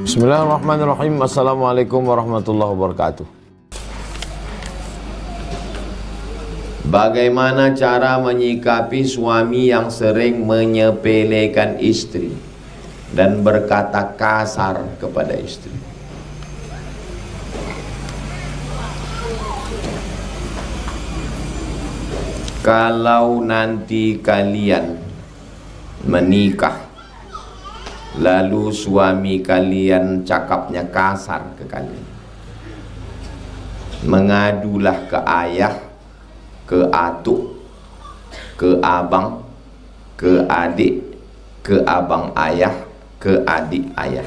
Bismillahirrahmanirrahim. Assalamualaikum warahmatullahi wabarakatuh. Bagaimana cara menyikapi suami yang sering menyepelekan istri dan berkata kasar kepada istri? Kalau nanti kalian menikah lalu suami kalian cakapnya kasar ke kalian, mengadulah ke ayah, ke atuk, ke abang, ke adik, ke abang ayah, ke adik ayah.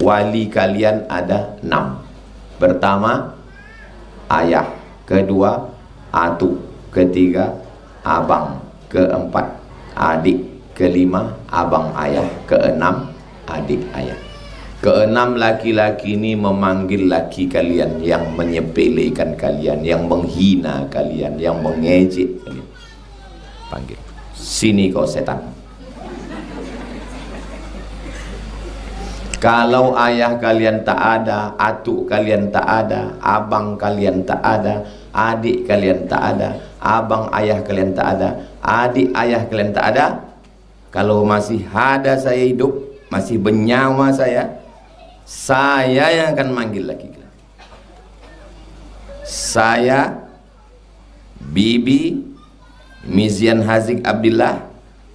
Wali kalian ada 6. Pertama ayah, kedua atuk, ketiga abang, keempat adik, kelima abang ayah, keenam adik ayah. Keenam, laki-laki ini memanggil laki kalian yang menyepelekan kalian, yang menghina kalian, yang mengejek kalian. Panggil, sini kau setan. Kalau ayah kalian tak ada, atuk kalian tak ada, abang kalian tak ada, adik kalian tak ada, abang ayah kalian tak ada, adik ayah kalian tak ada, kalau masih ada saya hidup, masih bernyawa saya yang akan manggil lagi. Saya, Bibi Mizian Hazik Abdillah,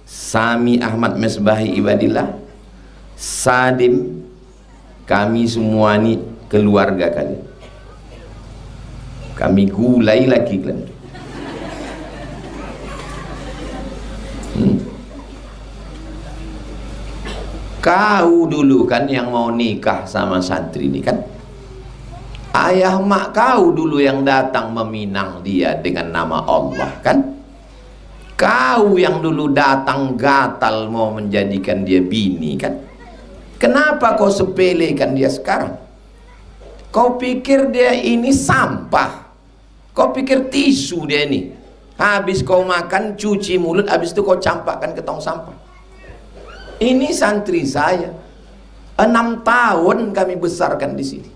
Sami Ahmad Mesbahi Ibadillah, Sadim, kami semua ini keluarga kalian. Kami gulai lagi kalian. Kau dulu kan yang mau nikah sama santri ini kan, ayah mak kau dulu yang datang meminang dia dengan nama Allah kan. Kau yang dulu datang gatal mau menjadikan dia bini kan. Kenapa kau sepelekan dia sekarang? Kau pikir dia ini sampah? Kau pikir tisu dia ini? Habis kau makan cuci mulut, habis itu kau campakkan ke tong sampah. Ini santri saya, 6 tahun kami besarkan di sini.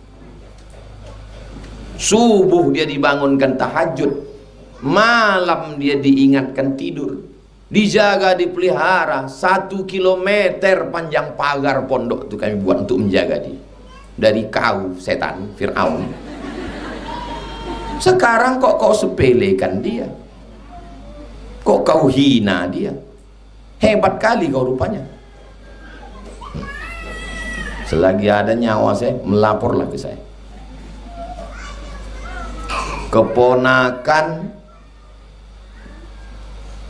Subuh dia dibangunkan tahajud, malam dia diingatkan tidur, dijaga, dipelihara. 1 kilometer panjang pagar pondok itu kami buat untuk menjaga dia dari kau setan Fir'aun. Sekarang kok kau sepelekan dia, kok kau hina dia. Hebat kali kau rupanya. Selagi ada nyawa saya, melaporlah ke saya. Keponakan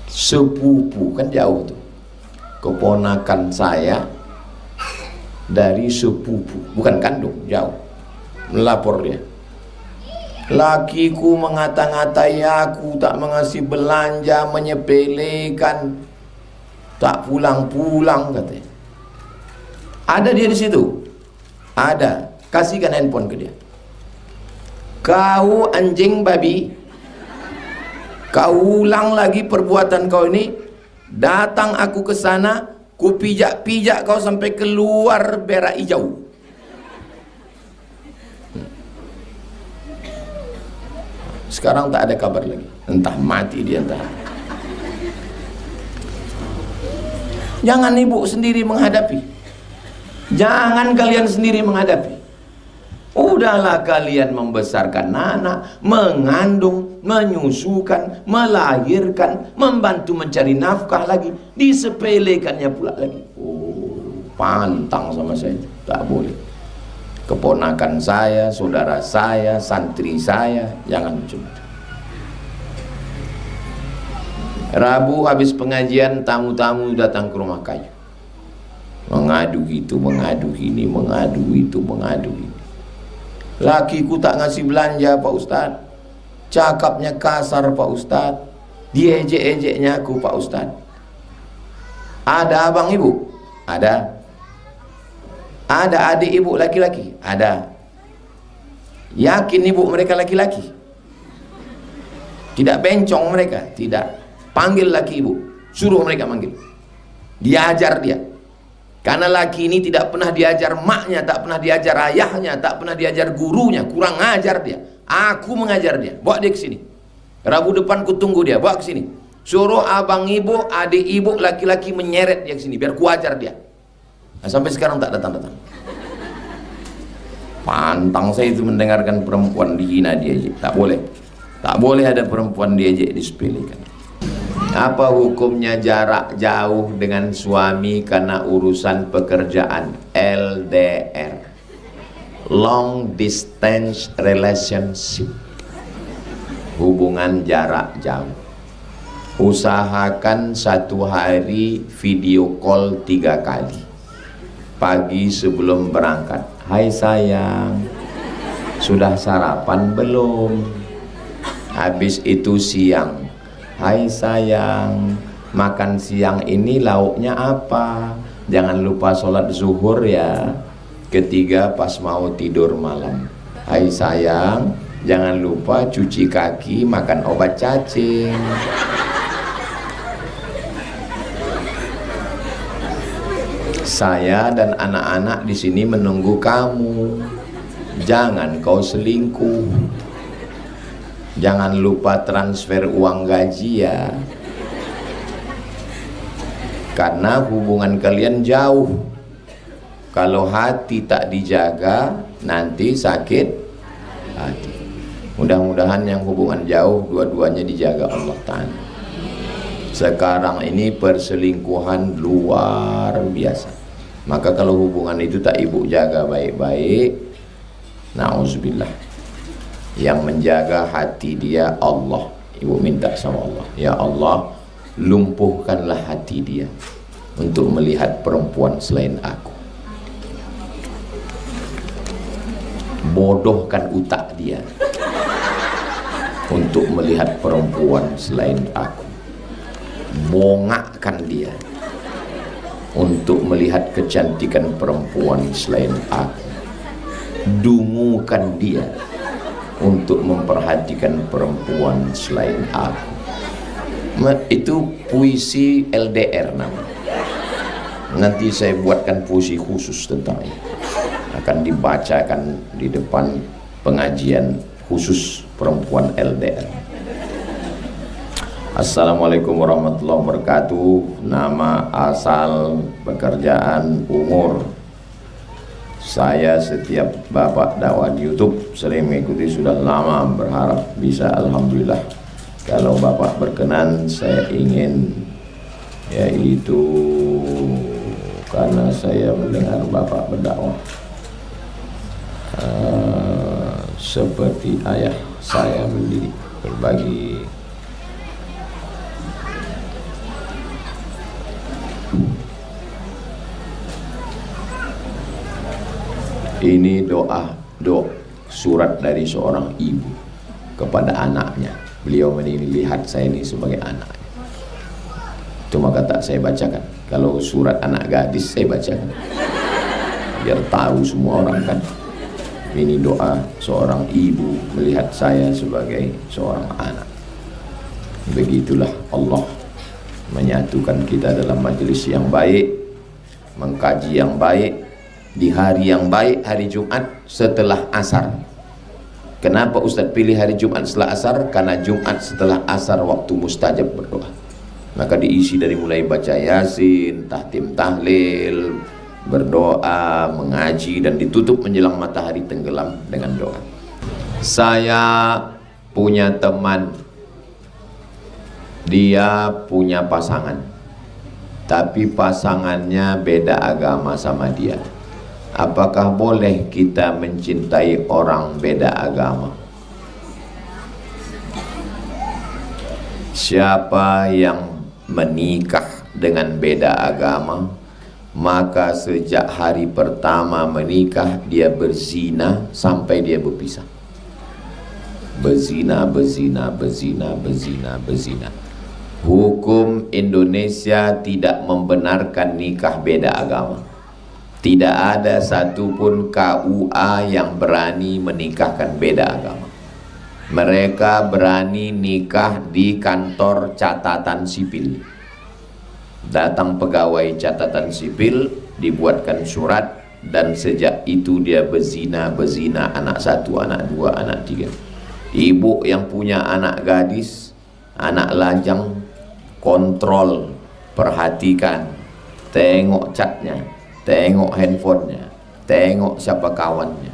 sepupu, kan jauh tuh. Keponakan saya dari sepupu, bukan kandung, jauh. Melapor dia. Lakiku mengata-ngatai aku, tak mengasih belanja, menyepelekan, tak pulang-pulang katanya. Ada dia di situ? Ada. Kasihkan handphone ke dia. Kau anjing babi, kau ulang lagi perbuatan kau ini. Datang aku ke sana, ku pijak-pijak kau sampai keluar berak hijau. Sekarang tak ada kabar lagi. Entah mati dia, entah. Jangan ibu sendiri menghadapi. Jangan kalian sendiri menghadapi. Udahlah kalian membesarkan anak, mengandung, menyusukan, melahirkan, membantu mencari nafkah lagi, disepelekannya pula lagi. Oh, pantang sama saya. Tak boleh. Keponakan saya, saudara saya, santri saya, jangan cuma. Rabu habis pengajian, tamu-tamu datang ke rumah kayu, mengadu itu, mengadu ini, mengadu itu, mengadu ini. Lakiku tak ngasih belanja Pak Ustadz, cakapnya kasar Pak Ustadz, diejek-ejeknya aku Pak Ustadz. Ada abang ibu? Ada. Ada adik ibu laki-laki? Ada. Yakin ibu mereka laki-laki? Tidak bencong mereka? Tidak. Panggil laki ibu, suruh mereka manggil, diajar dia. Karena laki ini tidak pernah diajar maknya, tak pernah diajar ayahnya, tak pernah diajar gurunya, kurang ngajar dia. Aku mengajar dia, bawa dia ke sini. Rabu depan ku tunggu dia, bawa ke sini. Suruh abang ibu, adik ibu, laki-laki menyeret dia ke sini, biar ku ajar dia. Nah, sampai sekarang tak datang-datang. Pantang saya itu mendengarkan perempuan dihina diejek, tak boleh. Tak boleh ada perempuan diejek, disepelekan. Apa hukumnya jarak jauh dengan suami karena urusan pekerjaan? LDR, long distance relationship, hubungan jarak jauh. Usahakan satu hari video call 3 kali. Pagi sebelum berangkat, hai sayang, sudah sarapan belum? Habis itu siang, hai sayang, makan siang ini lauknya apa? Jangan lupa sholat zuhur ya. Ketiga, pas mau tidur malam, hai sayang, jangan lupa cuci kaki, makan obat cacing. Saya dan anak-anak di sini menunggu kamu. Jangan kau selingkuh. Jangan lupa transfer uang gaji ya. Karena hubungan kalian jauh. Kalau hati tak dijaga, nanti sakit hati. Mudah-mudahan yang hubungan jauh dua-duanya dijaga Allah Ta'ala. Sekarang ini perselingkuhan luar biasa. Maka kalau hubungan itu tak ibu jaga baik-baik, na'udzubillah, yang menjaga hati dia Allah. Ibu minta sama Allah, ya Allah, lumpuhkanlah hati dia untuk melihat perempuan selain aku. Bodohkan utak dia untuk melihat perempuan selain aku. Bongakkan dia untuk melihat kecantikan perempuan selain aku. Dungukan dia untuk memperhatikan perempuan selain aku. Itu puisi LDR namanya. Nanti saya buatkan puisi khusus tentang ini, akan dibacakan di depan pengajian khusus perempuan LDR. Assalamualaikum warahmatullahi wabarakatuh. Nama, asal, pekerjaan, umur. Saya setiap bapak dakwah di YouTube sering mengikuti sudah lama, berharap bisa. Alhamdulillah. Kalau bapak berkenan, saya ingin, yaitu karena saya mendengar bapak berdakwah seperti ayah saya mendidik, berbagi ini doa surat dari seorang ibu kepada anaknya. Beliau melihat saya ini sebagai anaknya. Itu maka tak saya bacakan. Kalau surat anak gadis saya bacakan, biar tahu semua orang kan. Ini doa seorang ibu melihat saya sebagai seorang anak. Begitulah Allah menyatukan kita dalam majelis yang baik, mengkaji yang baik, di hari yang baik, hari Jumat setelah asar. Kenapa Ustaz pilih hari Jumat setelah asar? Karena Jumat setelah asar waktu mustajab berdoa. Maka diisi dari mulai baca Yasin, tahtim tahlil, berdoa, mengaji, dan ditutup menjelang matahari tenggelam dengan doa. Saya punya teman, dia punya pasangan, tapi pasangannya beda agama sama dia. Apakah boleh kita mencintai orang beda agama? Siapa yang menikah dengan beda agama, maka sejak hari pertama menikah dia berzina sampai dia berpisah. Berzina, berzina, berzina, berzina, berzina. Hukum Indonesia tidak membenarkan nikah beda agama. Tidak ada satupun KUA yang berani menikahkan beda agama. Mereka berani nikah di kantor catatan sipil. Datang pegawai catatan sipil, dibuatkan surat, dan sejak itu dia berzina, anak 1, anak 2, anak 3. Ibu yang punya anak gadis, anak lajang, kontrol, perhatikan, tengok chatnya, tengok handphonenya, tengok siapa kawannya.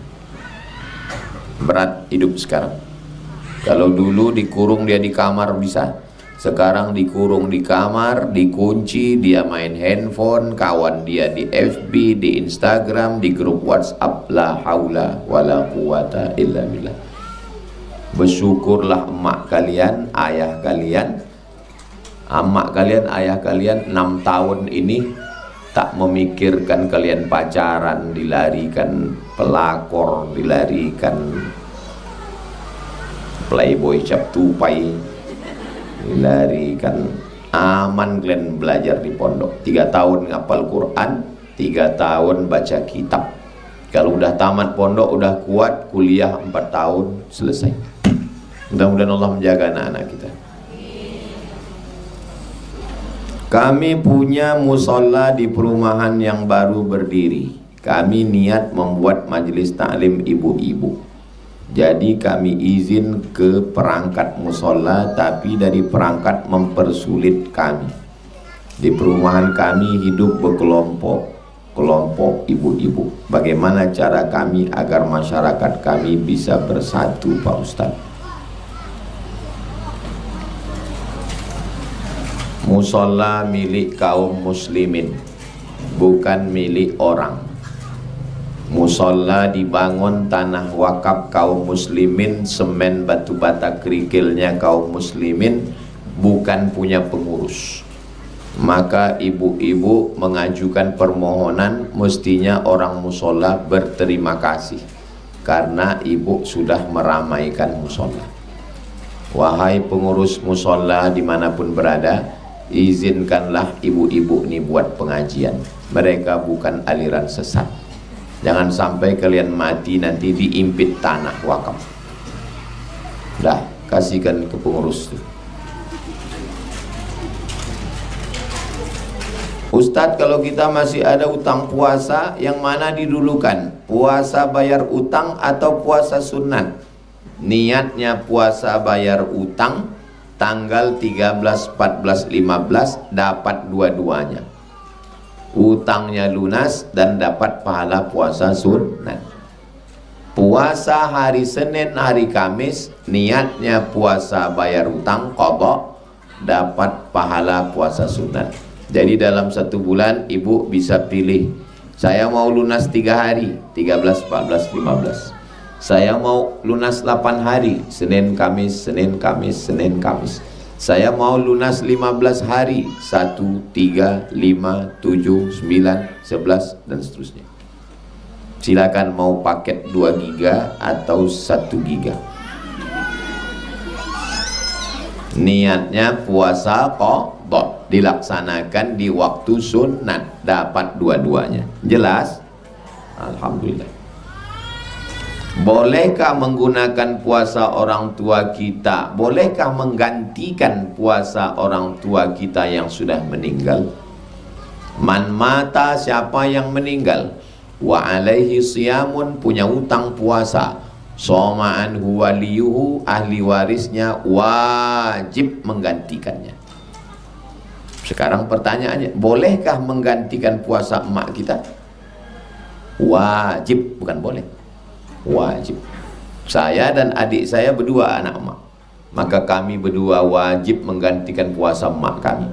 Berat hidup sekarang. Kalau dulu dikurung dia di kamar bisa, sekarang dikurung di kamar, dikunci, dia main handphone, kawan dia di FB, di Instagram, di grup WhatsApp. La haula wala quwata illa billah. Bersyukurlah emak kalian, ayah kalian, emak kalian, ayah kalian 6 tahun ini tak memikirkan kalian pacaran, dilarikan pelakor, dilarikan playboy cap tupai, dilarikan. Aman kalian belajar di pondok. 3 tahun ngapal Quran, 3 tahun baca kitab. Kalau udah tamat pondok, udah kuat, kuliah 4 tahun selesai. Mudah-mudahan Allah menjaga anak-anak kita. Kami punya musola di perumahan yang baru berdiri. Kami niat membuat majelis taklim ibu-ibu. Jadi kami izin ke perangkat musola, tapi dari perangkat mempersulit kami. Di perumahan kami hidup berkelompok ibu-ibu. Bagaimana cara kami agar masyarakat kami bisa bersatu, Pak Ustadz? Musola milik kaum muslimin, bukan milik orang. Musola dibangun tanah wakaf kaum muslimin, semen batu bata kerikilnya kaum muslimin, bukan punya pengurus. Maka ibu-ibu mengajukan permohonan, mestinya orang musola berterima kasih karena ibu sudah meramaikan musola. Wahai pengurus musola dimanapun berada, izinkanlah ibu-ibu ini buat pengajian. Mereka bukan aliran sesat. Jangan sampai kalian mati nanti diimpit tanah wakaf. Dah, kasihkan ke pengurus tuh. Ustadz, kalau kita masih ada utang puasa, yang mana didulukan? Puasa bayar utang atau puasa sunat? Niatnya puasa bayar utang, tanggal 13, 14, 15 dapat dua-duanya. Utangnya lunas dan dapat pahala puasa sunat. Puasa hari Senin, hari Kamis, niatnya puasa bayar utang, qadha, dapat pahala puasa sunat. Jadi dalam 1 bulan ibu bisa pilih, saya mau lunas 3 hari, 13, 14, 15. Saya mau lunas 8 hari, Senin, Kamis, Senin, Kamis, Senin, Kamis. Saya mau lunas 15 hari, 1, 3, 5, 7, 9, 11 dan seterusnya. Silakan mau paket 2 giga atau 1 giga. Niatnya puasa qadha, dilaksanakan di waktu sunat, dapat dua-duanya. Jelas? Alhamdulillah. Bolehkah menggunakan puasa orang tua kita? Bolehkah menggantikan puasa orang tua kita yang sudah meninggal? Man mata, siapa yang meninggal, wa alaihi siyamun, punya utang puasa, soma anhu waliyuhu, ahli warisnya wajib menggantikannya. Sekarang pertanyaannya, bolehkah menggantikan puasa emak kita? Wajib, bukan boleh, wajib. Saya dan adik saya berdua anak emak, maka kami berdua wajib menggantikan puasa emak kami.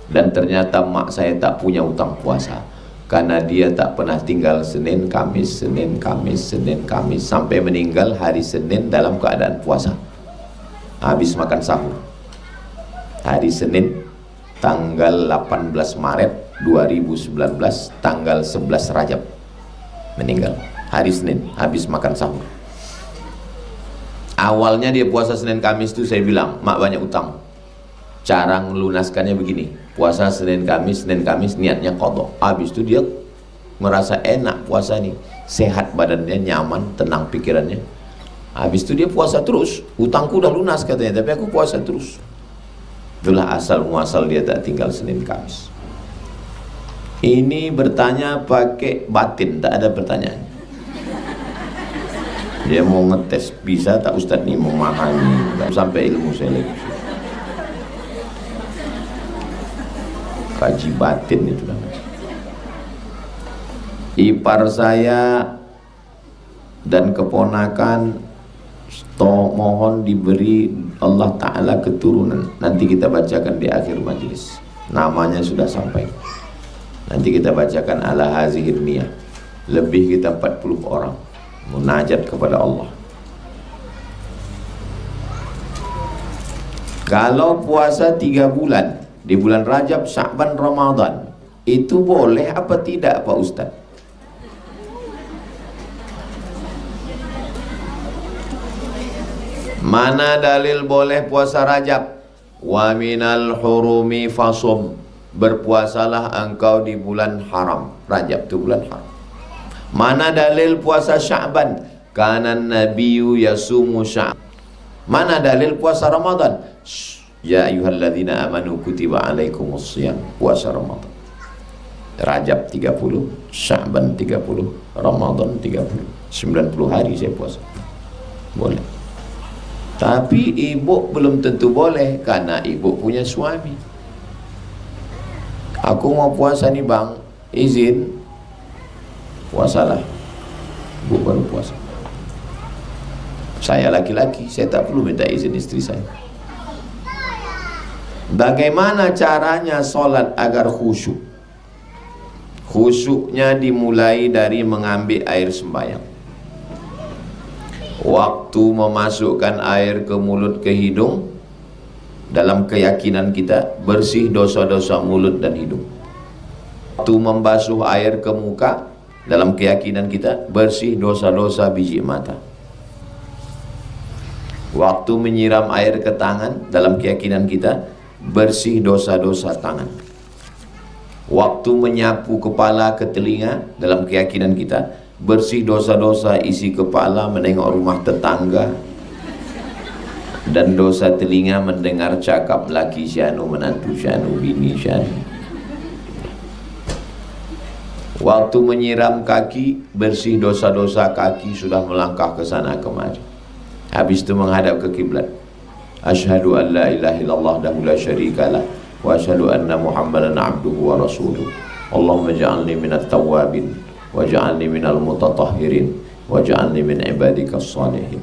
Dan ternyata emak saya tak punya utang puasa, karena dia tak pernah tinggal Senin, Kamis, Senin, Kamis, Senin, Kamis, sampai meninggal hari Senin dalam keadaan puasa. Habis makan sahur hari Senin tanggal 18 Maret 2019, tanggal 11 Rajab meninggal. Hari Senin habis makan sahur. Awalnya dia puasa Senin Kamis itu saya bilang, mak banyak utang. Cara melunaskannya begini, puasa Senin Kamis niatnya qadha. Habis itu dia merasa enak puasa nih, sehat badannya, nyaman, tenang pikirannya. Habis itu dia puasa terus. Utangku udah lunas katanya, tapi aku puasa terus. Itulah asal muasal dia tak tinggal Senin Kamis. Ini bertanya pakai batin, tak ada pertanyaan. Dia mau ngetes, bisa tak Ustaz ini memahami sampai ilmu seleksi. Kaji batin itu namanya. Ipar saya dan keponakan mohon diberi Allah Ta'ala keturunan. Nanti kita bacakan di akhir majelis. Namanya sudah sampai. Nanti kita bacakan ala hazihir niyah. Lebih kita 40 orang munajat kepada Allah. Kalau puasa 3 bulan, di bulan Rajab, Sya'ban, Ramadan, itu boleh apa tidak Pak Ustaz? Mana dalil boleh puasa Rajab? Wa minal hurumi fasum. Berpuasalah engkau di bulan haram. Rajab itu bulan haram. Mana dalil puasa Sya'ban? Kana nabiyyu yasumu Sya'ban. Mana dalil puasa Ramadan? Ya ayyuhalladzina amanu kutiba alaikumusshiyam. Puasa Ramadan. Rajab 30, Sya'ban 30, Ramadan 30. 90 hari saya puasa. Boleh. Tapi ibu belum tentu boleh karena ibu punya suami. Aku mau puasa nih bang, izin. Puasalah. Ibu baru puasa. Saya laki-laki, saya tak perlu minta izin istri saya. Bagaimana caranya sholat agar khusyuk? Khusyuknya dimulai dari mengambil air sembahyang. Waktu memasukkan air ke mulut ke hidung, dalam keyakinan kita bersih dosa-dosa mulut dan hidung. Waktu membasuh air ke muka, dalam keyakinan kita bersih dosa-dosa biji mata. Waktu menyiram air ke tangan, dalam keyakinan kita bersih dosa-dosa tangan. Waktu menyapu kepala ke telinga, dalam keyakinan kita bersih dosa-dosa isi kepala menengok rumah tetangga, dan dosa telinga mendengar cakap laki syanu, menantu syanu, bini syanu. Waktu menyiram kaki, bersih dosa-dosa kaki sudah melangkah ke sana kemari. Habis itu menghadap ke kiblat. Asyhadu an la ilaha illallah wahdahu la syarikalah wa asyhadu anna Muhammadan abduhu wa rasuluh. Allahumma ja'alni minat tawwabin waj'alni minal mutatahhirin waj'alni min ibadikas shalihin.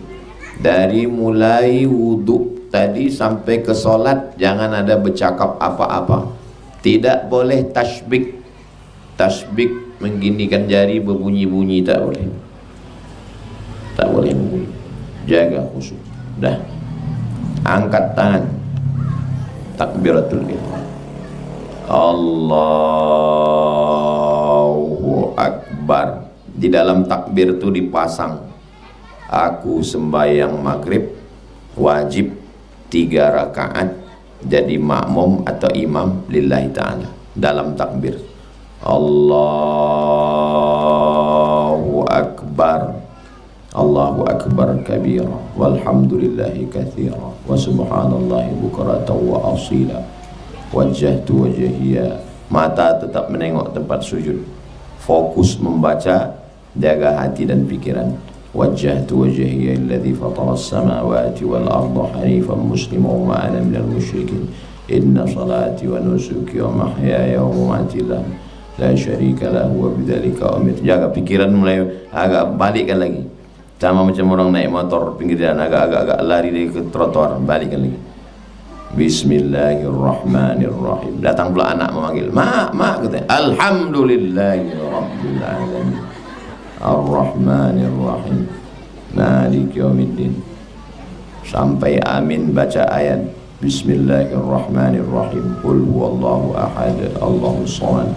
Dari mulai wudhu tadi sampai ke solat jangan ada bercakap apa-apa. Tidak boleh tasbik. Tasbik mengginikan jari berbunyi-bunyi tak boleh. Tak boleh berbunyi. Jaga khusyuk. Dah. Angkat tangan. Takbiratul ihram. Allahu Akbar. Di dalam takbir itu dipasang, aku sembahyang maghrib wajib 3 rakaat jadi makmum atau imam lillahi ta'ala. Dalam takbir Allahu Akbar, Allahu Akbar kabira walhamdulillahi kathira wa subhanallahi bukratan wa asila. Wajjahtu wajhiya. Mata tetap menengok tempat sujud, fokus membaca, jaga hati dan pikiran. Wajjahtu wajhiya alladhi fatara as-samawati wal arda hanifan musliman wa ana minal musyrikin. Inna salati wa nusuki wa mahyaya wa mamati la syarika lahu wa bidzalika umirtu. Jaga pikiran, mulai agak balikkan lagi. Sama macam orang naik motor pinggir jalan, agak lari dari ke trotoar, balikkan lagi. Bismillahirrahmanirrahim. Datang pula anak memanggil, mak katanya. Alhamdulillahirabbil alamin. Ar-Rahmanir-Rahim. Maliki yaumiddin. Sampai amin baca ayat Bismillahirrahmanirrahim. Qul huwallahu ahad, Allahus samad,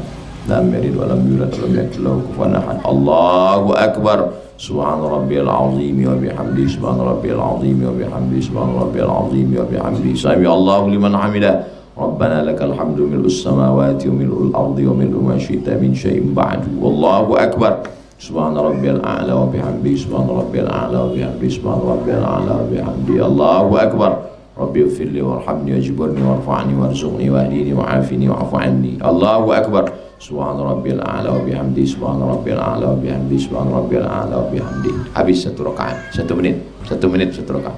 lam yalid wa lam yulad wa lam yakul lahu kufuwan ahad. Allahu akbar. Subhana rabbiyal azim wa bihamdihi, subhana rabbiyal azim wa bihamdihi, subhana rabbiyal azim wa bihamdihi. Sami Allahu liman hamidah. Rabbana lakal hamdu mil'us samawati wa mil'ul ardi wa mil'u ma syi'ta min syai'in ba'du. Wallahu akbar. Subhana rabbiyal a'la wa bihamdihi, subhana rabbiyal a'la wa bihamdihi, subhana rabbiyal a'la wa bihamdihi. Allahu akbar. Rabbi ighfirli warhamni wajburni warfa'ni warzuqni wahdini wa'afini wa'fu anni. Allahu akbar. Subhana rabbiyal a'la wa bihamdi, subhana rabbiyal a'la wa bihamdi, subhana rabbiyal a'la wa bihamdi. Habis satu rakaat, 1 menit, 1 menit satu rakaat.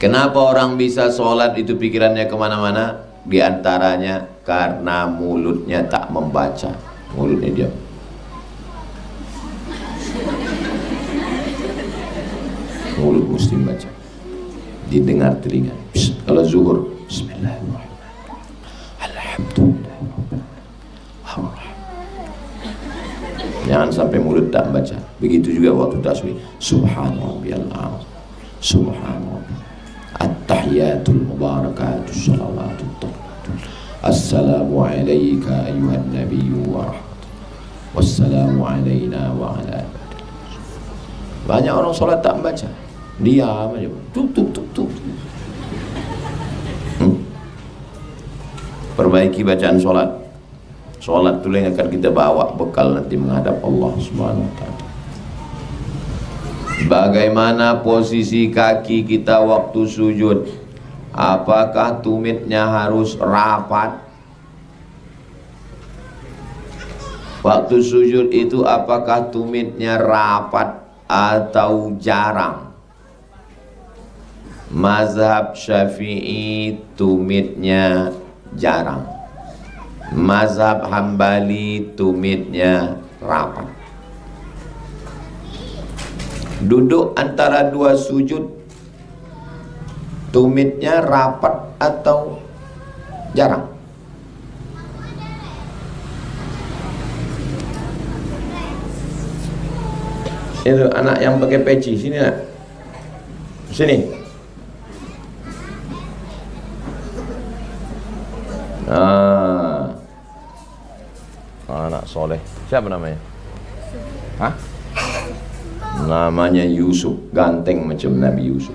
Kenapa orang bisa sholat itu pikirannya kemana-mana? Di antaranya karena mulutnya tak membaca, mulutnya diam. Mulut mesti baca, didengar telinga. Kalau zuhur, Bismillahirrahmanirrahim, Alhamdulillah. Jangan sampai mulut tak baca. Begitu juga waktu tasbih, Subhanallahil a'zam, Subhanallah, at-tahiyatul mubarakatus salawatut tayyibatul, assalamu alayka ayuhan nabiyyu wa rahmatullah, wassalamu alayna wa ala. Banyak orang sholat tak baca, diam aja, tutup. Perbaiki bacaan sholat. Sholat itu yang akan kita bawa bekal nanti menghadap Allah Subhanahu wa ta'ala. Bagaimana posisi kaki kita waktu sujud? Apakah tumitnya harus rapat? Waktu sujud itu apakah tumitnya rapat atau jarang? Mazhab Syafi'i tumitnya jarang. Mazhab Hambali tumitnya rapat. Duduk antara dua sujud tumitnya rapat atau jarang? Itu anak yang pakai peci, sini nak. Sini. Anak soleh. Siapa namanya? Hah? Namanya Yusuf. Ganteng macam Nabi Yusuf.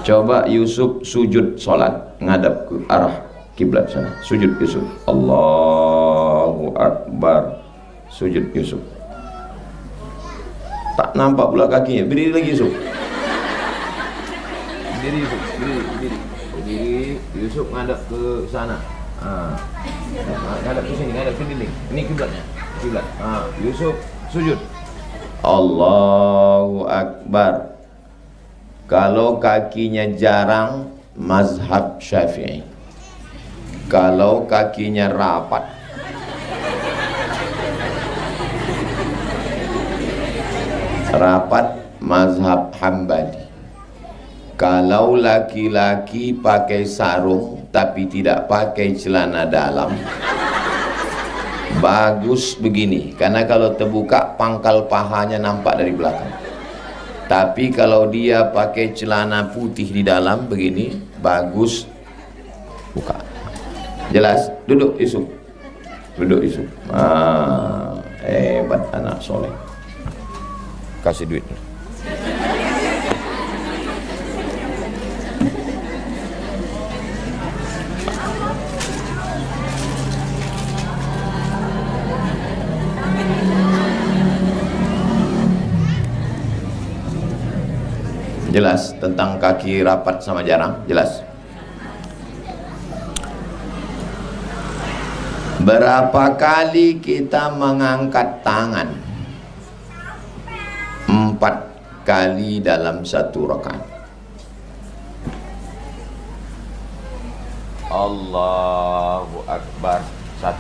Coba Yusuf sujud sholat, ngadap ke arah kiblat sana. Sujud Yusuf. Allahu Akbar. Sujud Yusuf. Tak nampak pula kakinya. Berdiri lagi Yusuf. Berdiri Yusuf. Berdiri. Yusuf ngadap ke sana. Ngadap ke sini, ngadap ke dinding. Ini kiblatnya. Kiblat. Yusuf sujud. Allahu Akbar. Kalau kakinya jarang, mazhab Syafi'i. Kalau kakinya rapat, mazhab Hambali. Kalau laki-laki pakai sarung tapi tidak pakai celana dalam, bagus begini, karena kalau terbuka pangkal pahanya nampak dari belakang. Tapi kalau dia pakai celana putih di dalam begini, bagus buka. Jelas? Duduk Yusuf. Duduk Yusuf. Hebat anak soleh. Kasih duit. Jelas tentang kaki rapat sama jarang? Jelas. Berapa kali kita mengangkat tangan? 4 kali dalam satu rakaat. Allahu Akbar 1,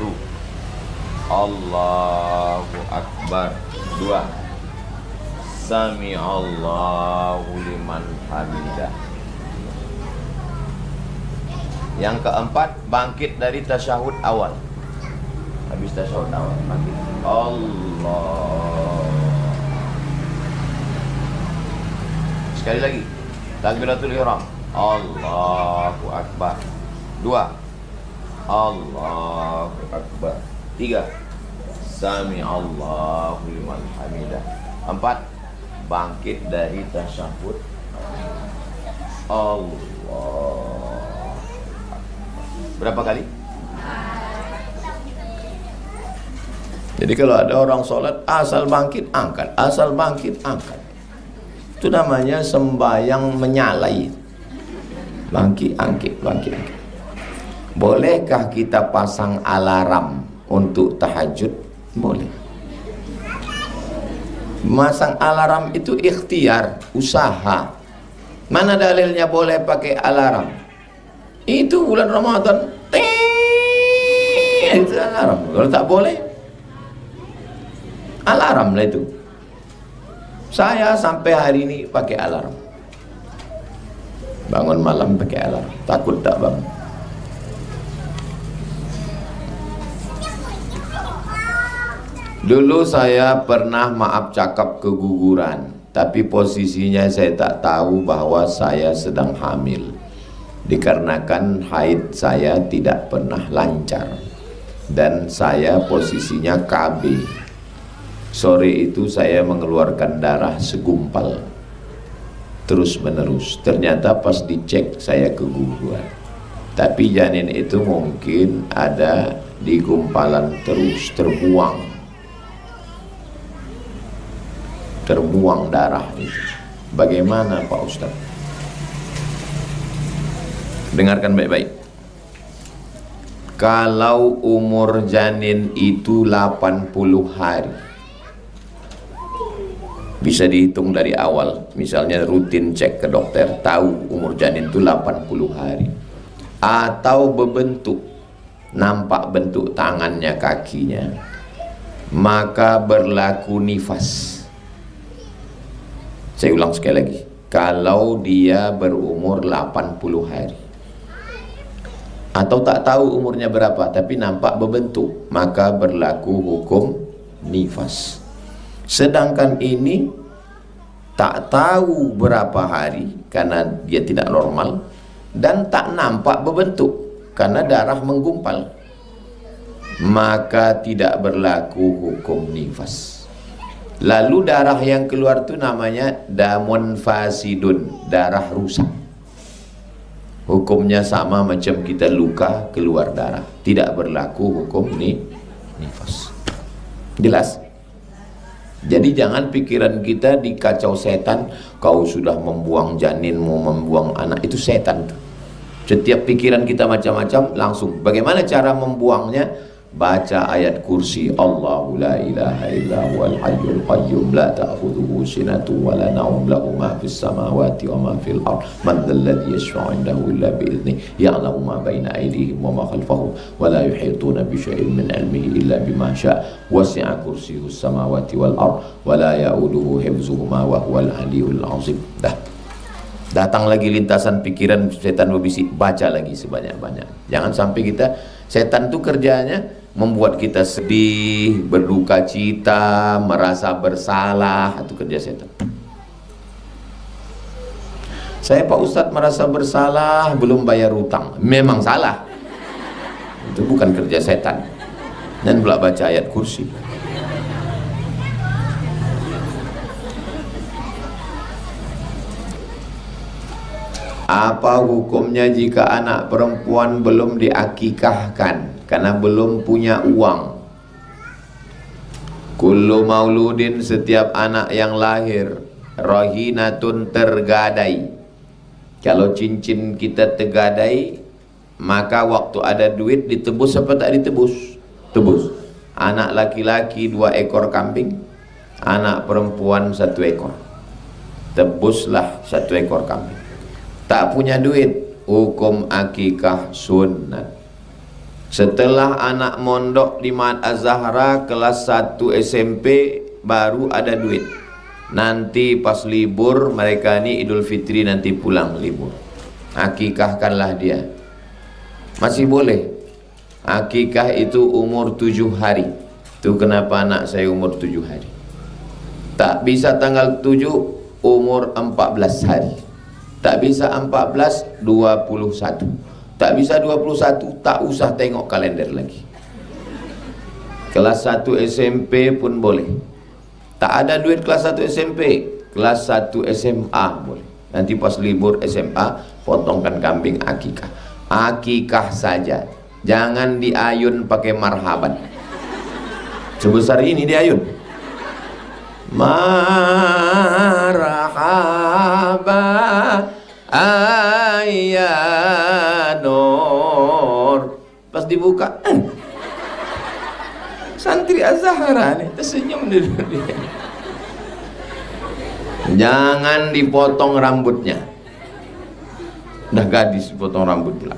Allahu Akbar 2, Sami Allahu liman hamidah. Yang keempat, bangkit dari tasyahud awal. Habis tasyahud awal bangkit. Allah. Sekali lagi, takbiratul ihram. Allahu Akbar 2, Allahu Akbar 3, Sami Allahu liman hamidah 4, bangkit dari tasyahud. Allah. Berapa kali? Jadi kalau ada orang sholat asal bangkit angkat, asal bangkit angkat, itu namanya sembahyang menyalai. Bangkit angkit, bangkit angkit. Bolehkah kita pasang alarm untuk tahajud boleh. Masang alarm itu ikhtiar, usaha. Mana dalilnya boleh pakai alarm? Itu bulan Ramadan, itu alarm. Kalau tak boleh, alarm lah itu. Saya sampai hari ini pakai alarm. Bangun malam pakai alarm, takut tak bangun. Dulu saya pernah maaf cakap keguguran, tapi posisinya saya tak tahu bahwa saya sedang hamil. Dikarenakan haid saya tidak pernah lancar dan saya posisinya KB. Sore itu saya mengeluarkan darah segumpal terus menerus. Ternyata pas dicek saya keguguran, tapi janin itu mungkin ada di gumpalan terus, terbuang darah itu. Bagaimana Pak Ustaz? Dengarkan baik-baik. Kalau umur janin itu 80 hari, bisa dihitung dari awal. Misalnya rutin cek ke dokter, tahu umur janin itu 80 hari. Atau berbentuk, nampak bentuk tangannya, kakinya, maka berlaku nifas. Saya ulang sekali lagi. Kalau dia berumur 80 hari atau tak tahu umurnya berapa tapi nampak berbentuk, maka berlaku hukum nifas. Sedangkan ini tak tahu berapa hari karena dia tidak normal, dan tak nampak berbentuk karena darah menggumpal, maka tidak berlaku hukum nifas. Lalu darah yang keluar itu namanya damun fasidun, darah rusak. Hukumnya sama macam kita luka keluar darah, tidak berlaku hukum nifas. Jelas? Jadi jangan pikiran kita dikacau setan. Kau sudah membuang janin, mau membuang anak, itu setan tuh. Setiap pikiran kita macam-macam, langsung bagaimana cara membuangnya? Baca ayat kursi, Allahu la ilaha illa huwal hayyul qayyum la ta'khudhuhu sinatun wa la nawm lahu ma fis samawati wa ma fil ard man dhal ladzi yashfa'u 'indahu illa bi idhnihi ya'lamu ma baina aydihim wa ma khalfahum wa la yuhituna bi syai'in min 'ilmihi illa bima syaa' wasi'a kursiyyus samawati wal ard wa la ya'uduhu hifdzuhuma wa huwal 'aliyyul 'azim. Datang lagi lintasan pikiran setan berbisik, baca lagi sebanyak-banyak. Jangan sampai kita, setan itu kerjanya membuat kita sedih, berduka cita, merasa bersalah. Itu kerja setan. Saya Pak Ustadz merasa bersalah, belum bayar hutang. Memang salah. Itu bukan kerja setan. Dan pula baca ayat kursi. Apa hukumnya jika anak perempuan belum diakikahkan karena belum punya uang? Kullu mauludin, setiap anak yang lahir, rahinatun, tergadai. Kalau cincin kita tergadai, maka waktu ada duit ditebus apa tak ditebus? Tebus. Anak laki-laki 2 ekor kambing, anak perempuan 1 ekor. Tebuslah 1 ekor kambing. Tak punya duit, hukum akikah sunat. Setelah anak mondok di Ma'had Az-Zahra kelas 1 SMP baru ada duit. Nanti pas libur, mereka ini Idul Fitri nanti pulang libur, akikahkanlah dia. Masih boleh. Akikah itu umur 7 hari. Itu kenapa anak saya umur 7 hari. Tak bisa tanggal 7, umur 14 hari. Tak bisa 14, 21. Tak bisa 21, tak usah tengok kalender lagi. Kelas 1 SMP pun boleh. Tak ada duit kelas 1 SMP, kelas 1 SMA boleh. Nanti pas libur SMA, potongkan kambing akikah. Akikah saja, jangan diayun pakai marhaban. Sebesar ini diayun. Marhaba ayyanur. Pas dibuka, Siti Az-Zahra nih, tersenyum dulu dia. Jangan dipotong rambutnya. Udah gadis potong rambut pula.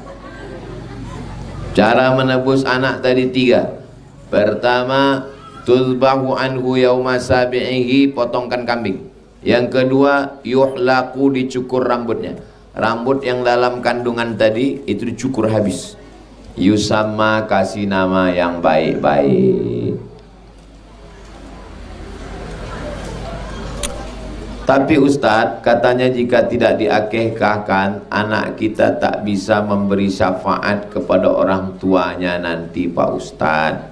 Cara menebus anak tadi 3. Pertama, tuzbahu anhu yauma sabi'ihi, potongkan kambing. Yang kedua, yuhlaku, dicukur rambutnya. Rambut yang dalam kandungan tadi itu dicukur habis. Yusamma, kasih nama yang baik-baik. Tapi Ustadz, katanya jika tidak diakikahkan, anak kita tak bisa memberi syafaat kepada orang tuanya nanti Pak Ustadz.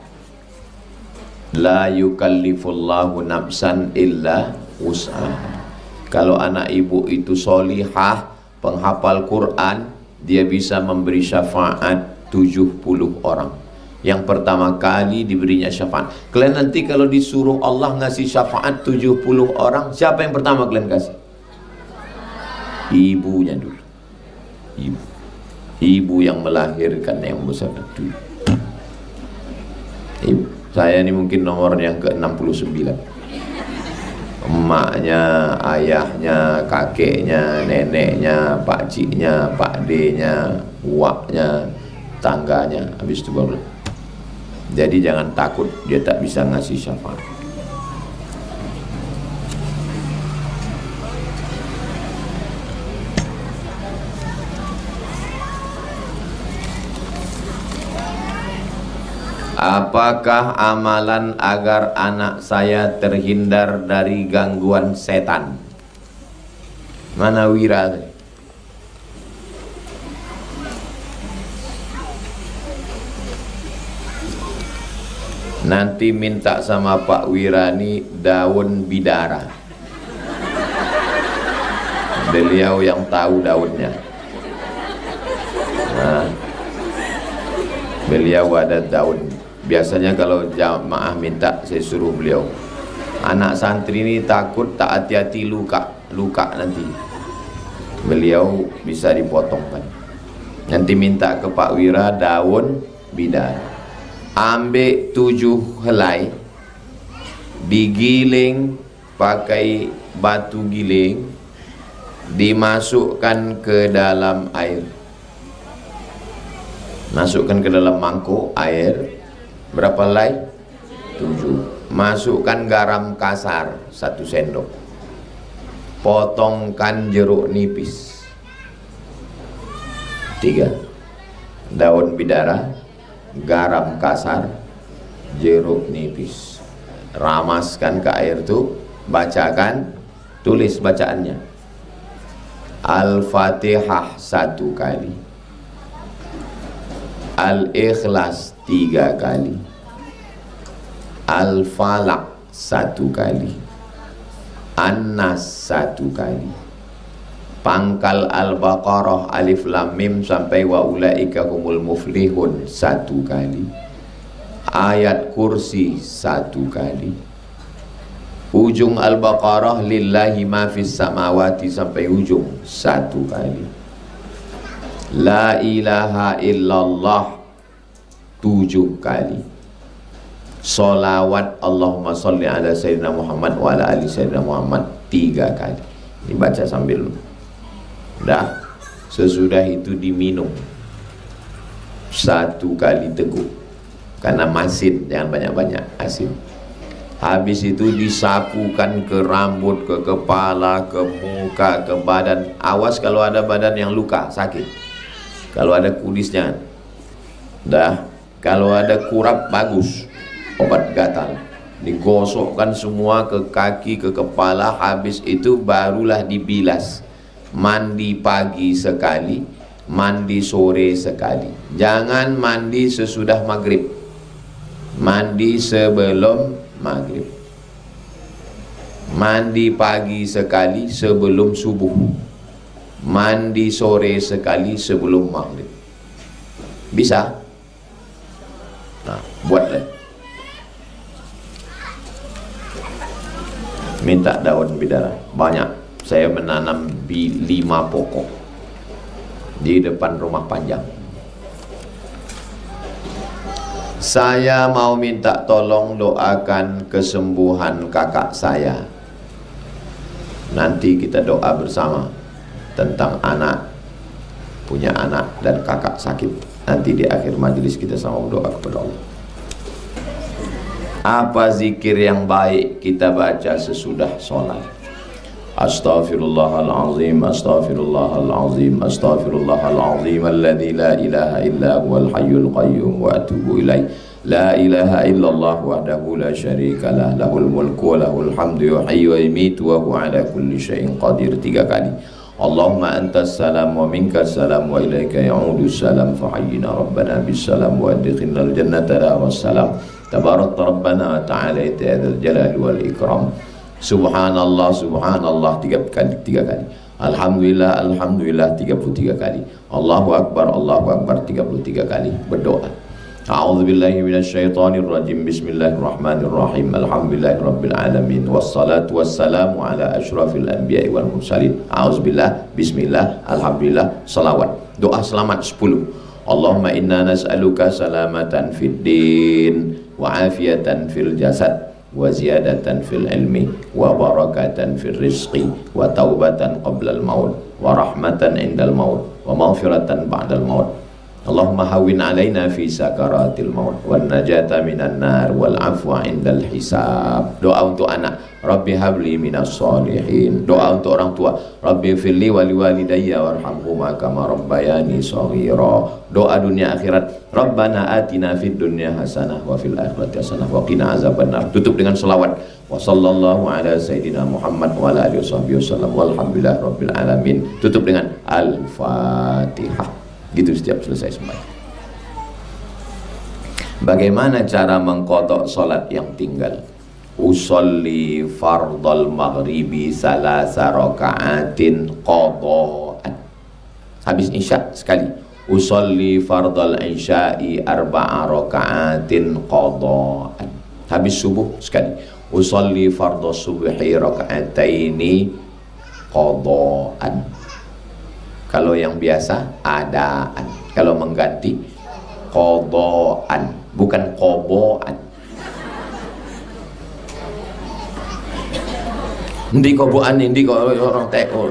La yukallifullahu nafsan illa wus'aha. Kalau anak ibu itu solihah, penghafal Quran, dia bisa memberi syafaat 70 orang. Yang pertama kali diberinya syafaat. Kalian nanti kalau disuruh Allah ngasih syafaat 70 orang, siapa yang pertama kalian kasih? Ibunya dulu. Ibu yang melahirkan yang besar dulu. Ibu. Saya ini mungkin nomor yang ke-69. Emaknya, ayahnya, kakeknya, neneknya, pakciknya, pakdenya, uaknya, tangganya, habis itu baru. Jadi jangan takut dia tak bisa ngasih syafaat. Apakah amalan agar anak saya terhindar dari gangguan setan? Mana Wira? Nanti minta sama Pak Wirani daun bidara. Beliau yang tahu daunnya. Nah, beliau ada daun. Biasanya kalau jamaah minta, saya suruh beliau. Anak santri ini takut tak hati-hati luka nanti. Beliau bisa dipotongkan. Nanti minta ke Pak Wira daun bidara. Ambil 7 helai, digiling pakai batu giling, dimasukkan ke dalam air. Masukkan ke dalam mangkuk air. Berapa helai? 7. Masukkan garam kasar 1 sendok. Potongkan jeruk nipis 3. Daun bidara, garam kasar, jeruk nipis. Ramaskan ke air itu, bacakan, tulis bacaannya. Al-Fatihah 1 kali, Al-Ikhlas 3 kali, Al-Falaq 1 kali, An-Nas 1 kali, pangkal Al-Baqarah alif lam mim sampai wa ulaika humul muflihun 1 kali, ayat kursi 1 kali, ujung Al-Baqarah lillahi ma fis samawati sampai ujung 1 kali, la ilaha illallah 7 kali, solawat Allahumma sholli ala sayyidina Muhammad wa ala ali sayyidina Muhammad 3 kali. Dibaca sambil dah. Sesudah itu diminum 1 kali teguk, karena masin, jangan banyak-banyak asin. Habis itu disapukan ke rambut, ke kepala, ke muka, ke badan. Awas kalau ada badan yang luka, sakit. Kalau ada kulis jangan. Dah. Kalau ada kurap bagus, obat gatal. Digosokkan semua ke kaki, ke kepala. Habis itu barulah dibilas. Mandi pagi sekali, mandi sore sekali. Jangan mandi sesudah maghrib. Mandi sebelum maghrib. Mandi pagi sekali sebelum subuh. Mandi sore sekali sebelum maghrib. Bisa? Nah, buatlah. Minta daun bidara banyak. Saya menanam 5 pokok di depan rumah panjang. Saya mau minta tolong doakan kesembuhan kakak saya. Nanti kita doa bersama tentang anak, punya anak dan kakak sakit. Nanti di akhir majelis kita sama doa kepada Allah. Apa zikir yang baik kita baca sesudah sholat? Astaghfirullahalazim, astaghfirullahalazim, astaghfirullahalazim alladzi la ilaha illa huwal hayyul qayyum wa atubu ilaih. La ilaha illallah wahdahu la syarika lah, lahul mulku wa lahul hamdu yuhyi wa yumiitu wa huwa ala kulli syai'in qadir. 3 kali. Allahumma antas salam wa minkas salam wa ilaika ya'udu salam fahayyina rabbana bis salam wa adkhilnal jannata daras salam. Tabarak rabbana wa ta'ala ya dzal jalali wal ikram. Subhanallah, subhanallah 3 kali. Alhamdulillah, alhamdulillah 33 kali. Allahu akbar, Allahu akbar 33 kali. Berdoa. A'udzubillahi minasyaitonir rajim. Bismillahirrahmanirrahim. Alhamdulillahirabbil alamin. Wassalatu wassalamu ala asyrafil anbiya'i wal mursalin. A'udzubillah, bismillah, alhamdulillah, salawat. Doa selamat 10. Allahumma inna nas'aluka salamatan fid din wa afiyatan fil jasad wa ziyadatan fil ilmi wa barakatan fil rizqi wa taubatan qablal maut wa rahmatan indal maut wa maghfiratan ba'dal maut. Allahumma hawwin alaina fi sakaratil maut wan najata minan nar wal afwa indal hisab. Doa untuk anak, Rabbi habli minas solihin. Doa untuk orang tua, Rabbi firli wali walidayya warhamhuma kama rabbayani shaghira. Doa dunia akhirat, Rabbana atina fid dunya hasanah wa fil akhirati hasanah wa qina azabannar. Tutup dengan selawat. Wa sallallahu ala sayyidina Muhammad wa ala alihi wasallam walhamdulillahi rabbil alamin. Tutup dengan Al-Fatihah. Gitu setiap selesai sembahyang. Bagaimana cara mengqadha salat yang tinggal? Usolli fardal maghribi salasa raka'atin qadha'an. Habis isya sekali. Usolli fardal isya'i arba'a raka'atin qadha'an. Habis subuh sekali. Usolli fardal subhi raka'ataini qadha'an. Kalau yang biasa adaan, kalau mengganti qadha'an, bukan qoboan. Ndi qoboan ndi kok orang teko.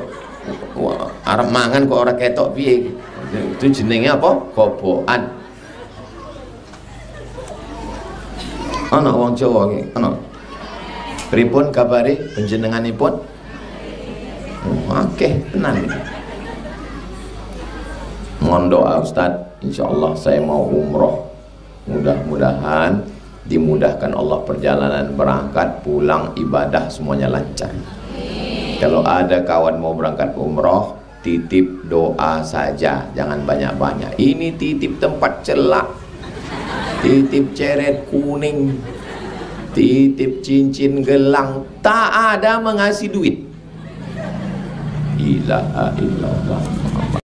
Arep mangan kok ora ketok piye. Itu jenenge apa? Qoboan. Ana wong Jawa iki, ana. Pripun kabare panjenenganipun? Akeh tenan. Mohon doa Ustaz, insyaallah saya mau umroh. Mudah-mudahan dimudahkan Allah perjalanan berangkat, pulang, ibadah semuanya lancar. Kalau ada kawan mau berangkat umroh, titip doa saja, jangan banyak-banyak. Ini titip tempat celak, titip ceret kuning, titip cincin gelang, tak ada mengasih duit. Ilaha illallah Muhammad